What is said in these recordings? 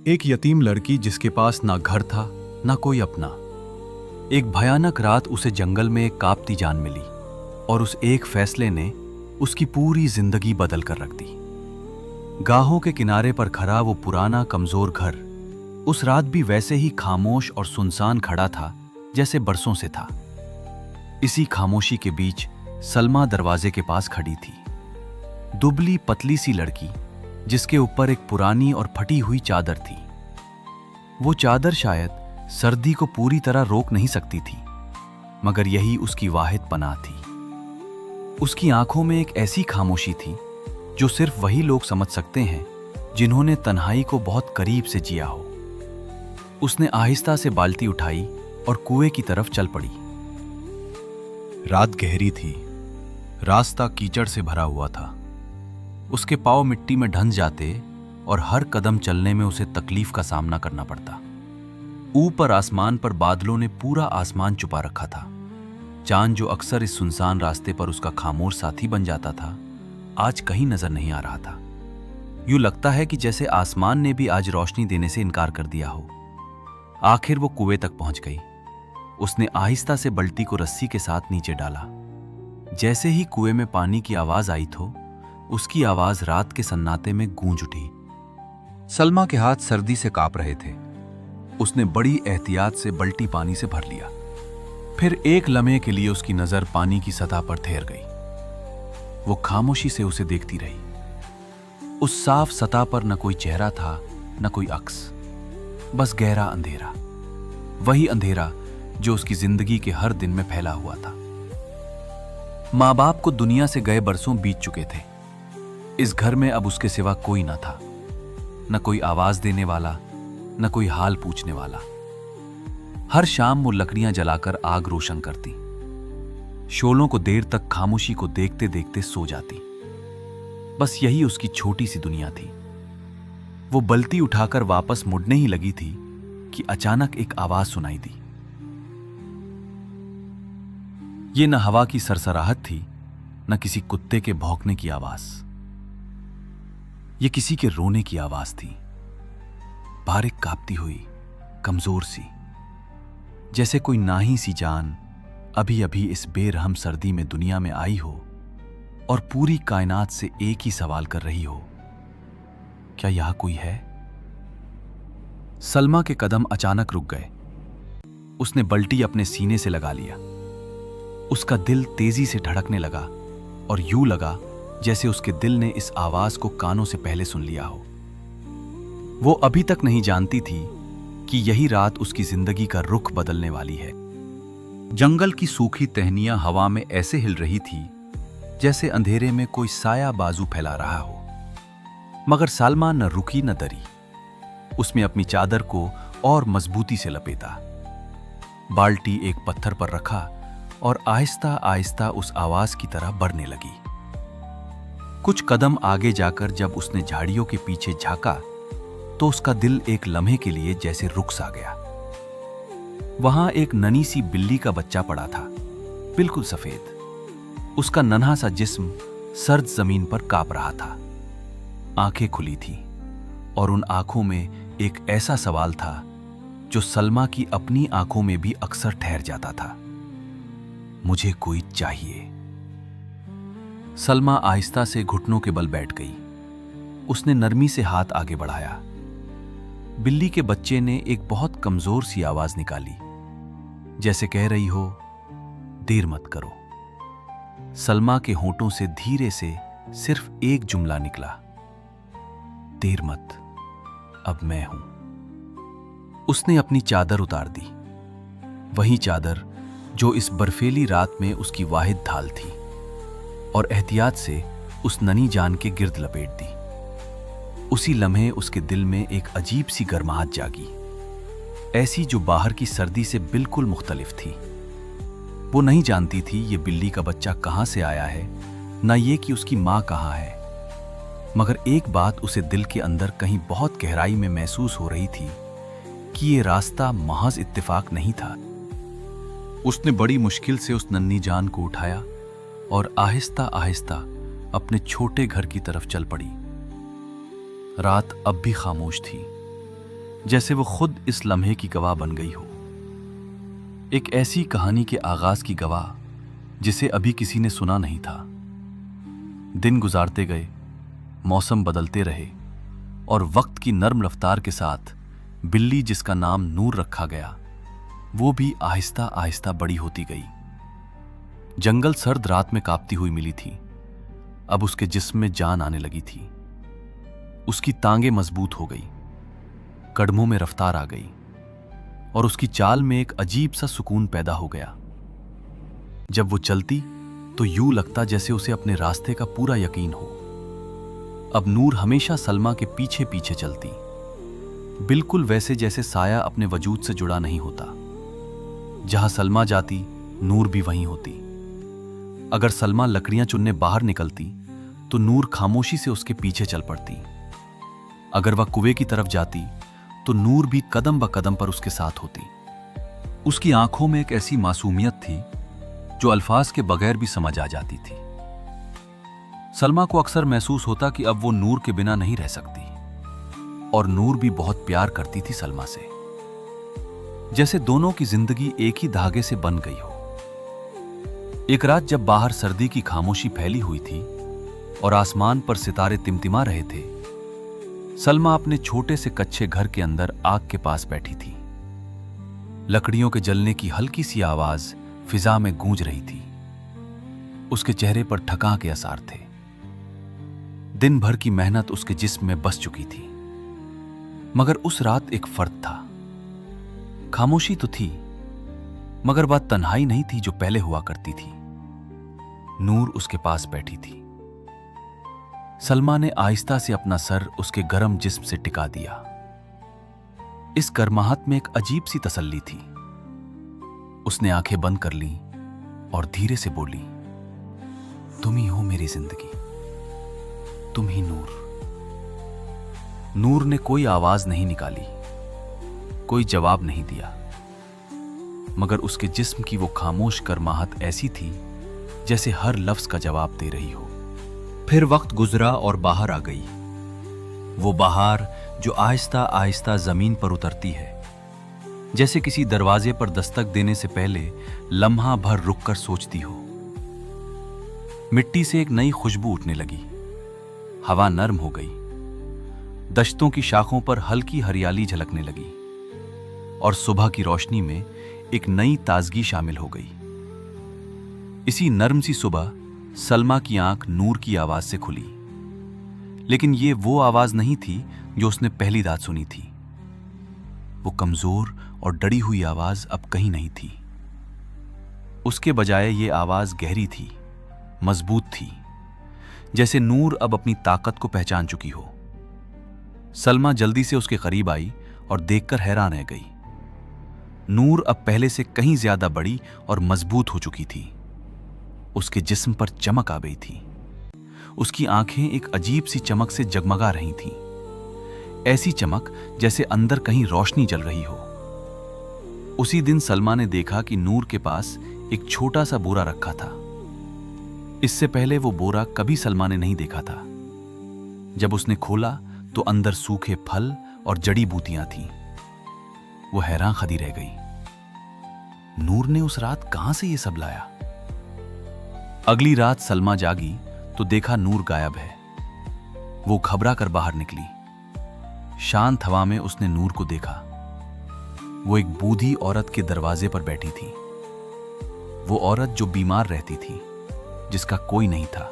एक यतीम लड़की जिसके पास ना घर था ना कोई अपना। एक भयानक रात उसे जंगल में एक कांपती जान मिली और उस एक फैसले ने उसकी पूरी जिंदगी बदल कर रख दी। गाहों के किनारे पर खड़ा वो पुराना कमजोर घर उस रात भी वैसे ही खामोश और सुनसान खड़ा था जैसे बरसों से था। इसी खामोशी के बीच सलमा दरवाजे के पास खड़ी थी, दुबली पतली सी लड़की जिसके ऊपर एक पुरानी और फटी हुई चादर थी। वो चादर शायद सर्दी को पूरी तरह रोक नहीं सकती थी, मगर यही उसकी वाहिद पनाह थी। उसकी आंखों में एक ऐसी खामोशी थी जो सिर्फ वही लोग समझ सकते हैं जिन्होंने तन्हाई को बहुत करीब से जिया हो। उसने आहिस्ता से बाल्टी उठाई और कुएं की तरफ चल पड़ी। रात गहरी थी, रास्ता कीचड़ से भरा हुआ था। उसके पांव मिट्टी में ढंस जाते और हर कदम चलने में उसे तकलीफ का सामना करना पड़ता। ऊपर आसमान पर बादलों ने पूरा आसमान छुपा रखा था। चांद जो अक्सर इस सुनसान रास्ते पर उसका खामोश साथी बन जाता था, आज कहीं नजर नहीं आ रहा था। यूं लगता है कि जैसे आसमान ने भी आज रोशनी देने से इनकार कर दिया हो। आखिर वो कुएं तक पहुंच गई। उसने आहिस्ता से बल्टी को रस्सी के साथ नीचे डाला। जैसे ही कुएं में पानी की आवाज आई तो उसकी आवाज रात के सन्नाटे में गूंज उठी। सलमा के हाथ सर्दी से कांप रहे थे। उसने बड़ी एहतियात से बल्टी पानी से भर लिया। फिर एक लम्हे के लिए उसकी नजर पानी की सतह पर ठहर गई। वो खामोशी से उसे देखती रही। उस साफ सतह पर न कोई चेहरा था न कोई अक्स, बस गहरा अंधेरा। वही अंधेरा जो उसकी जिंदगी के हर दिन में फैला हुआ था। माँ बाप को दुनिया से गए बरसों बीत चुके थे। इस घर में अब उसके सिवा कोई न था, न कोई आवाज देने वाला न कोई हाल पूछने वाला। हर शाम वो लकड़ियां जलाकर आग रोशन करती, शोलों को देर तक खामोशी को देखते देखते सो जाती। बस यही उसकी छोटी सी दुनिया थी। वो बल्टी उठाकर वापस मुड़ने ही लगी थी कि अचानक एक आवाज सुनाई दी। ये न हवा की सरसराहट थी न किसी कुत्ते के भौंकने की आवाज। ये किसी के रोने की आवाज थी, बारीक कांपती हुई, कमजोर सी, जैसे कोई नाही सी जान अभी अभी इस बेरहम सर्दी में दुनिया में आई हो और पूरी कायनात से एक ही सवाल कर रही हो, क्या यहां कोई है? सलमा के कदम अचानक रुक गए। उसने बल्टी अपने सीने से लगा लिया। उसका दिल तेजी से धड़कने लगा और यूं लगा जैसे उसके दिल ने इस आवाज को कानों से पहले सुन लिया हो। वो अभी तक नहीं जानती थी कि यही रात उसकी जिंदगी का रुख बदलने वाली है। जंगल की सूखी टहनियां हवा में ऐसे हिल रही थी जैसे अंधेरे में कोई साया बाजू फैला रहा हो। मगर सलमा न रुकी न डरी। उसने अपनी चादर को और मजबूती से लपेटा, बाल्टी एक पत्थर पर रखा और आहिस्ता आहिस्ता उस आवाज की तरह बढ़ने लगी। कुछ कदम आगे जाकर जब उसने झाड़ियों के पीछे झांका तो उसका दिल एक लम्हे के लिए जैसे रुक सा गया। वहां एक नन्ही सी बिल्ली का बच्चा पड़ा था, बिल्कुल सफेद। उसका नन्हा सा जिस्म सर्द जमीन पर कांप रहा था। आंखें खुली थी और उन आंखों में एक ऐसा सवाल था जो सलमा की अपनी आंखों में भी अक्सर ठहर जाता था। मुझे कोई चाहिए। सलमा आहिस्ता से घुटनों के बल बैठ गई। उसने नरमी से हाथ आगे बढ़ाया। बिल्ली के बच्चे ने एक बहुत कमजोर सी आवाज निकाली, जैसे कह रही हो, देर मत करो। सलमा के होंठों से धीरे से सिर्फ एक जुमला निकला, देर मत, अब मैं हूं। उसने अपनी चादर उतार दी, वही चादर जो इस बर्फीली रात में उसकी वाहिद ढाल थी, और एहतियात से उस ननी जान के गिर्द लपेट दी। उसी लम्हे उसके दिल में एक अजीब सी गर्माहट जागी, ऐसी जो बाहर की सर्दी से बिल्कुल मुख्तलिफ थी। वो नहीं जानती थी ये बिल्ली का बच्चा कहां से आया है, ना ये कि उसकी मां कहां है। मगर एक बात उसे दिल के अंदर कहीं बहुत गहराई में महसूस हो रही थी कि ये रास्ता महज इत्तेफाक नहीं था। उसने बड़ी मुश्किल से उस नन्ही जान को उठाया और आहिस्ता आहिस्ता अपने छोटे घर की तरफ चल पड़ी। रात अब भी खामोश थी, जैसे वो खुद इस लम्हे की गवाह बन गई हो, एक ऐसी कहानी के आगाज की गवाह जिसे अभी किसी ने सुना नहीं था। दिन गुजारते गए, मौसम बदलते रहे और वक्त की नर्म रफ्तार के साथ बिल्ली जिसका नाम नूर रखा गया, वो भी आहिस्ता आहिस्ता बड़ी होती गई। जंगल सर्द रात में कांपती हुई मिली थी, अब उसके जिस्म में जान आने लगी थी। उसकी टांगें मजबूत हो गई, कदमों में रफ्तार आ गई और उसकी चाल में एक अजीब सा सुकून पैदा हो गया। जब वो चलती तो यूं लगता जैसे उसे अपने रास्ते का पूरा यकीन हो। अब नूर हमेशा सलमा के पीछे पीछे चलती, बिल्कुल वैसे जैसे साया अपने वजूद से जुड़ा नहीं होता। जहां सलमा जाती, नूर भी वहीं होती। अगर सलमा लकड़ियां चुनने बाहर निकलती तो नूर खामोशी से उसके पीछे चल पड़ती। अगर वह कुएं की तरफ जाती तो नूर भी कदम ब कदम पर उसके साथ होती। उसकी आंखों में एक ऐसी मासूमियत थी जो अल्फाज के बगैर भी समझ आ जाती थी। सलमा को अक्सर महसूस होता कि अब वो नूर के बिना नहीं रह सकती, और नूर भी बहुत प्यार करती थी सलमा से, जैसे दोनों की जिंदगी एक ही धागे से बन गई हो। एक रात जब बाहर सर्दी की खामोशी फैली हुई थी और आसमान पर सितारे तिमतिमा रहे थे, सलमा अपने छोटे से कच्चे घर के अंदर आग के पास बैठी थी। लकड़ियों के जलने की हल्की सी आवाज फिजा में गूंज रही थी। उसके चेहरे पर थकान के आसार थे। दिन भर की मेहनत उसके जिस्म में बस चुकी थी। मगर उस रात एक फर्क था। खामोशी तो थी, मगर बात तन्हाई नहीं थी जो पहले हुआ करती थी। नूर उसके पास बैठी थी। सलमा ने आहिस्ता से अपना सर उसके गर्म जिस्म से टिका दिया। इस गर्माहट में एक अजीब सी तसल्ली थी। उसने आंखें बंद कर लीं और धीरे से बोली, तुम ही हो मेरी जिंदगी, तुम ही नूर। नूर ने कोई आवाज नहीं निकाली, कोई जवाब नहीं दिया, मगर उसके जिस्म की वो खामोश गर्माहट ऐसी थी जैसे हर लफ्ज का जवाब दे रही हो। फिर वक्त गुजरा और बाहर आ गई। वो बाहर जो आहिस्ता आहिस्ता जमीन पर उतरती है, जैसे किसी दरवाजे पर दस्तक देने से पहले लम्हा भर रुककर सोचती हो। मिट्टी से एक नई खुशबू उठने लगी। हवा नर्म हो गई। दश्तों की शाखों पर हल्की हरियाली झलकने लगी और सुबह की रोशनी में एक नई ताजगी शामिल हो गई। इसी नर्म सी सुबह सलमा की आंख नूर की आवाज से खुली, लेकिन ये वो आवाज नहीं थी जो उसने पहली रात सुनी थी। वो कमजोर और डरी हुई आवाज अब कहीं नहीं थी। उसके बजाय ये आवाज गहरी थी, मजबूत थी, जैसे नूर अब अपनी ताकत को पहचान चुकी हो। सलमा जल्दी से उसके करीब आई और देखकर हैरान रह गई। नूर अब पहले से कहीं ज्यादा बड़ी और मजबूत हो चुकी थी। उसके जिस्म पर चमक आ गई थी। उसकी आंखें एक अजीब सी चमक से जगमगा रही थीं, ऐसी चमक जैसे अंदर कहीं रोशनी जल रही हो। उसी दिन सलमा ने देखा कि नूर के पास एक छोटा सा बोरा रखा था। इससे पहले वो बोरा कभी सलमा ने नहीं देखा था। जब उसने खोला तो अंदर सूखे फल और जड़ी बूटियां थीं। वो हैरान खड़ी रह गई। नूर ने उस रात कहां से ये सब लाया? अगली रात सलमा जागी तो देखा नूर गायब है। वो घबरा कर बाहर निकली। शांत हवा में उसने नूर को देखा। वो एक बूढ़ी औरत के दरवाजे पर बैठी थी। वो औरत जो बीमार रहती थी, जिसका कोई नहीं था।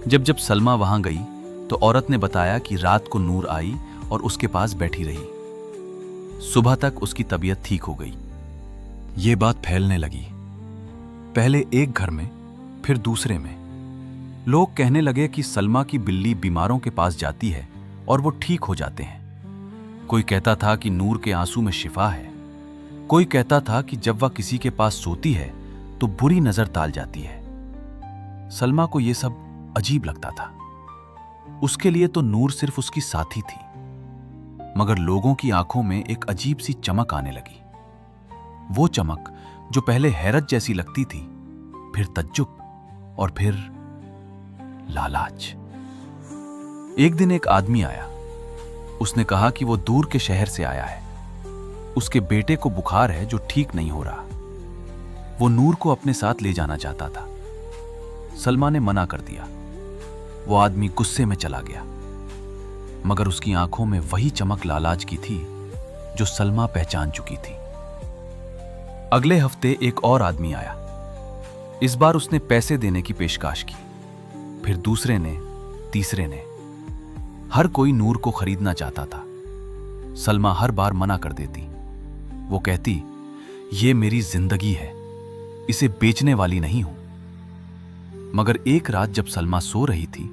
जब सलमा वहां गई तो औरत ने बताया कि रात को नूर आई और उसके पास बैठी रही। सुबह तक उसकी तबीयत ठीक हो गई। ये बात फैलने लगी, पहले एक घर में, फिर दूसरे में। लोग कहने लगे कि सलमा की बिल्ली बीमारों के पास जाती है और वो ठीक हो जाते हैं। कोई कहता था कि नूर के आंसू में शिफा है। कोई कहता था कि जब वह किसी के पास सोती है तो बुरी नजर ताल जाती है। सलमा को यह सब अजीब लगता था। उसके लिए तो नूर सिर्फ उसकी साथी थी, मगर लोगों की आंखों में एक अजीब सी चमक आने लगी। वो चमक जो पहले हैरत जैसी लगती थी, फिर तज्जुब और फिर लालाच। एक दिन एक आदमी आया। उसने कहा कि वो दूर के शहर से आया है, उसके बेटे को बुखार है जो ठीक नहीं हो रहा। वो नूर को अपने साथ ले जाना चाहता था। सलमा ने मना कर दिया। वो आदमी गुस्से में चला गया, मगर उसकी आंखों में वही चमक लालाज की थी जो सलमा पहचान चुकी थी। अगले हफ्ते एक और आदमी आया। इस बार उसने पैसे देने की पेशकश की। फिर दूसरे ने, तीसरे ने। हर कोई नूर को खरीदना चाहता था। सलमा हर बार मना कर देती। वो कहती, ये मेरी जिंदगी है, इसे बेचने वाली नहीं हूं। मगर एक रात जब सलमा सो रही थी,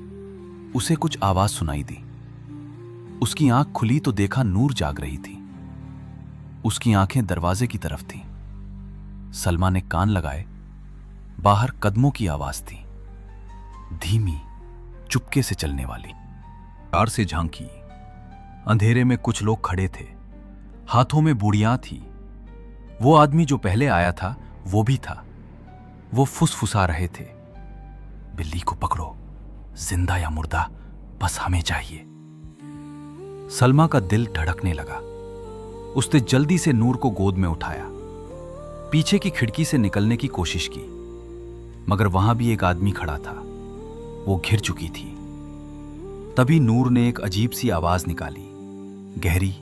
उसे कुछ आवाज सुनाई दी। उसकी आंख खुली तो देखा नूर जाग रही थी। उसकी आंखें दरवाजे की तरफ थीं। सलमा ने कान लगाए। बाहर कदमों की आवाज थी, धीमी, चुपके से चलने वाली। कार से झांकी। अंधेरे में कुछ लोग खड़े थे, हाथों में बूड़ियां थी। वो आदमी जो पहले आया था वो भी था। वो फुसफुसा रहे थे, बिल्ली को पकड़ो, जिंदा या मुर्दा, बस हमें चाहिए। सलमा का दिल धड़कने लगा। उसने जल्दी से नूर को गोद में उठाया। पीछे की खिड़की से निकलने की कोशिश की, मगर वहां भी एक आदमी खड़ा था। वो घिर चुकी थी। तभी नूर ने एक अजीब सी आवाज निकाली, गहरी,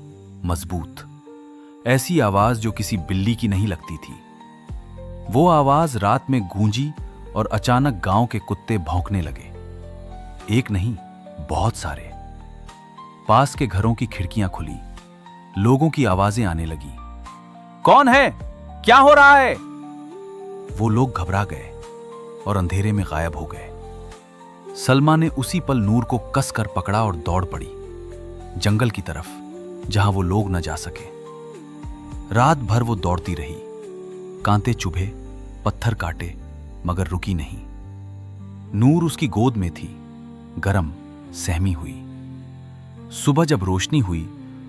मजबूत, ऐसी आवाज जो किसी बिल्ली की नहीं लगती थी। वो आवाज रात में गूंजी और अचानक गांव के कुत्ते भौंकने लगे। एक नहीं, बहुत सारे। पास के घरों की खिड़कियां खुली, लोगों की आवाजें आने लगी। कौन है? क्या हो रहा है? वो लोग घबरा गए और अंधेरे में गायब हो गए। सलमा ने उसी पल नूर को कसकर पकड़ा और दौड़ पड़ी, जंगल की तरफ, जहां वो लोग न जा सके। रात भर वो दौड़ती रही। कांटे चुभे, पत्थर काटे, मगर रुकी नहीं। नूर उसकी गोद में थी, गरम, सहमी हुई। सुबह जब रोशनी हुई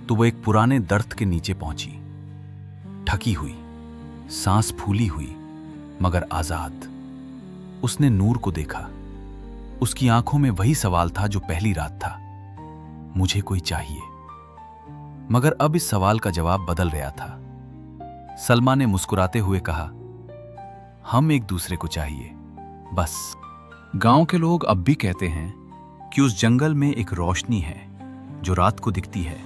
तो वो एक पुराने दर्ख्त के नीचे पहुंची, ढकी हुई, सांस फूली हुई, मगर आजाद। उसने नूर को देखा। उसकी आंखों में वही सवाल था जो पहली रात था, मुझे कोई चाहिए। मगर अब इस सवाल का जवाब बदल गया था। सलमा ने मुस्कुराते हुए कहा, हम एक दूसरे को चाहिए, बस। गांव के लोग अब भी कहते हैं कि उस जंगल में एक रोशनी है जो रात को दिखती है,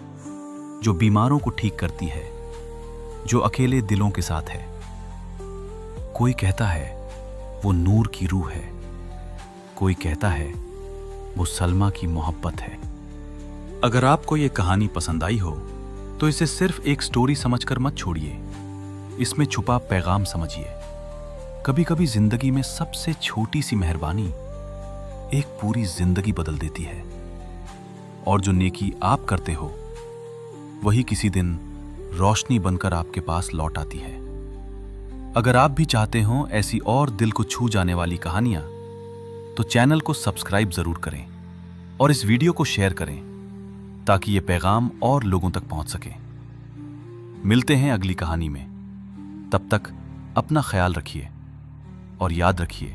जो बीमारों को ठीक करती है, जो अकेले दिलों के साथ है। कोई कहता है वो नूर की रूह है, कोई कहता है वो सलमा की मोहब्बत है। अगर आपको ये कहानी पसंद आई हो तो इसे सिर्फ एक स्टोरी समझकर मत छोड़िए, इसमें छुपा पैगाम समझिए। कभी कभी जिंदगी में सबसे छोटी सी मेहरबानी एक पूरी जिंदगी बदल देती है। और जो नेकी आप करते हो वही किसी दिन रोशनी बनकर आपके पास लौट आती है। अगर आप भी चाहते हो ऐसी और दिल को छू जाने वाली कहानियां, तो चैनल को सब्सक्राइब जरूर करें और इस वीडियो को शेयर करें ताकि ये पैगाम और लोगों तक पहुंच सके। मिलते हैं अगली कहानी में। तब तक अपना ख्याल रखिए और याद रखिए,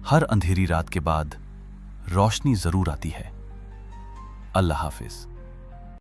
हर अंधेरी रात के बाद रोशनी जरूर आती है। अल्लाह हाफिज।